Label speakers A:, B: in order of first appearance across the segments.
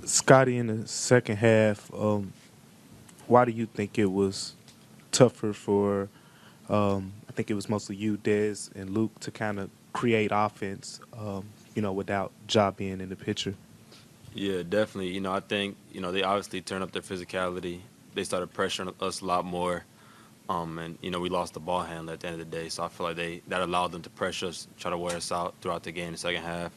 A: Scotty, in the second half, why do you think it was tougher for, I think it was mostly you, Dez, and Luke to kind of create offense, without Ja being in the picture?
B: Yeah, definitely. I think, they obviously turned up their physicality. They started pressuring us a lot more. And, we lost the ball handler at the end of the day. So I feel like that allowed them to pressure us, try to wear us out throughout the game in the second half.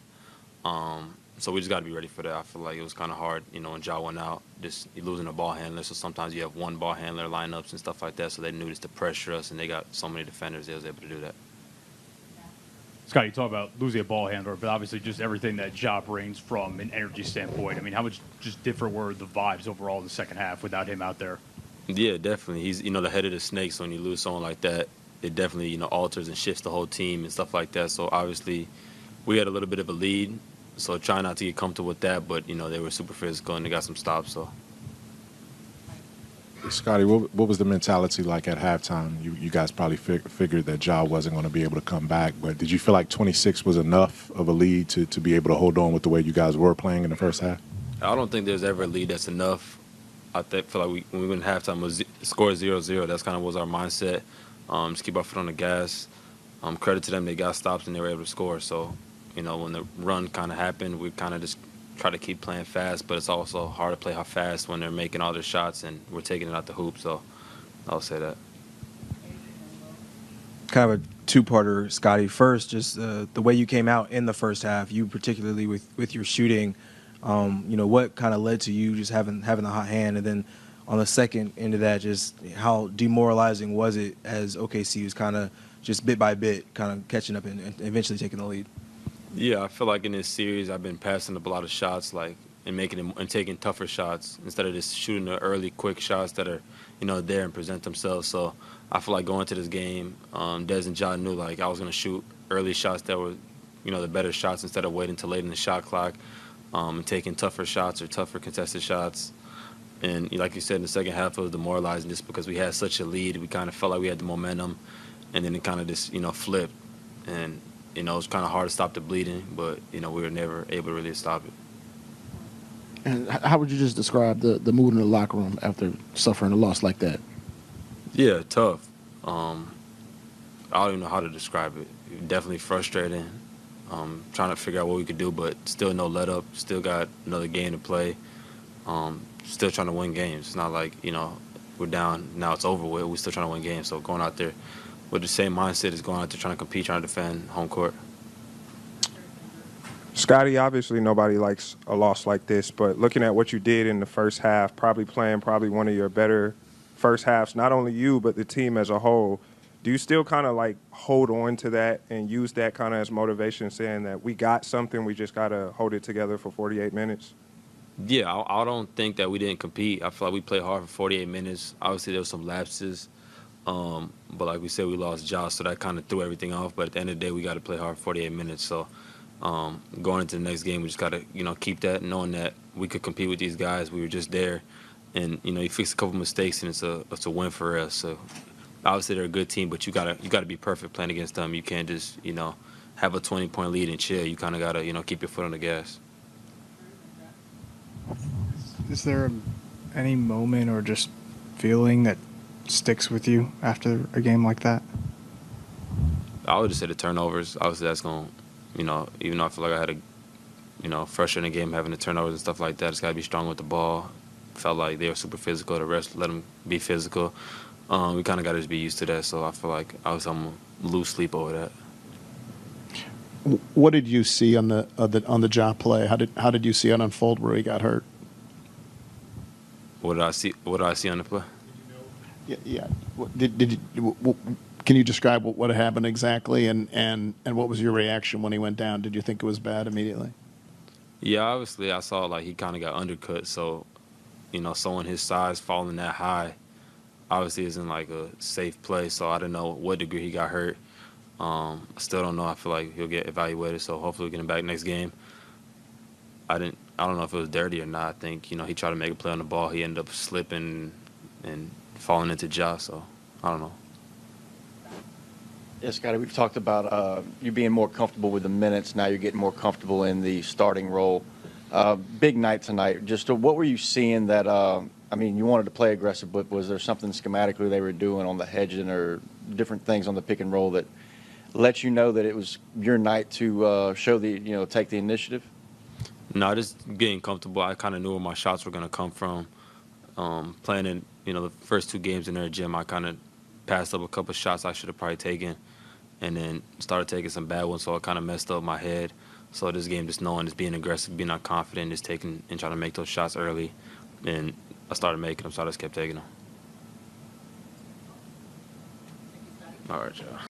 B: So we just got to be ready for that. I feel like it was kind of hard, when Ja went out, just losing a ball handler. So sometimes you have one ball handler lineups and stuff like that. So they knew just to pressure us, and they got so many defenders, they was able to do that.
C: Scott, you talk about losing a ball handler, but obviously just everything that Ja brings from an energy standpoint. I mean, how much just different were the vibes overall in the second half without him out there?
B: Yeah, definitely. He's, the head of the snake. So when you lose someone like that, it definitely, alters and shifts the whole team and stuff like that. So obviously, we had a little bit of a lead. So try not to get comfortable with that, but they were super physical and they got some stops. So
D: Scotty, what was the mentality like at halftime? You guys probably figured that Ja wasn't going to be able to come back, but did you feel like 26 was enough of a lead to be able to hold on with the way you guys were playing in the first half?
B: I don't think there's ever a lead that's enough. Feel like when we went halftime, it was score 0-0. That's kind of was our mindset. Just keep our foot on the gas. Credit to them, they got stops and they were able to score. So, when the run kind of happened, we kind of just try to keep playing fast, but it's also hard to play how fast when they're making all their shots and we're taking it out the hoop. So I'll say that.
E: Kind of a two-parter, Scotty. First, just the way you came out in the first half, you particularly with your shooting, what kind of led to you just having the hot hand, and then on the second end of that, just how demoralizing was it as OKC was kind of just bit by bit kind of catching up and eventually taking the lead?
B: Yeah, I feel like in this series I've been passing up a lot of shots, and making them and taking tougher shots instead of just shooting the early quick shots that are, there and present themselves. So I feel like going to this game, Des and John knew I was gonna shoot early shots that were, the better shots instead of waiting till late in the shot clock, and taking tougher shots or tougher contested shots. And like you said, in the second half it was demoralizing just because we had such a lead. We kind of felt like we had the momentum, and then it kind of just flipped. And it was kind of hard to stop the bleeding, but we were never able to really stop it.
F: And how would you just describe the mood in the locker room after suffering a loss like that?
B: Yeah, tough. I don't even know how to describe it. Definitely frustrating. Trying to figure out what we could do, but still no let up. Still got another game to play. Still trying to win games. It's not like we're down now. It's over with. We're still trying to win games. So going out there with the same mindset as going out there trying to compete, trying to defend home court.
G: Scotty, obviously nobody likes a loss like this, but looking at what you did in the first half, probably one of your better first halves, not only you, but the team as a whole, do you still kind of hold on to that and use that kind of as motivation, saying that we got something, we just got to hold it together for 48 minutes?
B: Yeah, I don't think that we didn't compete. I feel like we played hard for 48 minutes. Obviously, there were some lapses. But like we said, we lost Josh, so that kind of threw everything off. But at the end of the day, we got to play hard for 48 minutes. So going into the next game, we just got to, keep that, knowing that we could compete with these guys. We were just there. And, you fix a couple mistakes, and it's a win for us. So obviously, they're a good team, but you gotta be perfect playing against them. You can't just, have a 20-point lead and chill. You kind of got to, keep your foot on the gas.
H: Is there any moment or just feeling that sticks with you after a game like that?
B: I would just say the turnovers. Obviously, that's going to, even though I feel like I had a, frustrating game having the turnovers and stuff like that, it's got to be strong with the ball. Felt like they were super physical. The rest let them be physical. We kind of got to just be used to that. So I feel like I'm going to lose sleep over that.
F: What did you see on the Ja play? How did you see it unfold where he got hurt?
B: What did I see? What did I see on the play?
F: Yeah. Can you describe what happened exactly, and what was your reaction when he went down? Did you think it was bad immediately?
B: Yeah, obviously I saw he kind of got undercut. So, someone his size falling that high, obviously isn't a safe play. So I don't know what degree he got hurt. I still don't know. I feel like he'll get evaluated. So hopefully we get him back next game. I don't know if it was dirty or not. I think he tried to make a play on the ball. He ended up slipping and falling into Ja. So I don't know.
I: Yeah, Scotty, we've talked about you being more comfortable with the minutes. Now you're getting more comfortable in the starting role. Big night tonight. Just what were you seeing that? I mean, you wanted to play aggressive, but was there something schematically they were doing on the hedging or different things on the pick and roll that let you know that it was your night to show take the initiative?
B: No, just getting comfortable. I kind of knew where my shots were going to come from. Playing in, the first 2 games in their gym, I kind of passed up a couple shots I should have probably taken, and then started taking some bad ones, so it kind of messed up my head. So this game, just knowing, just being aggressive, being not confident, just taking and trying to make those shots early, and I started making them, so I just kept taking them. All right, y'all.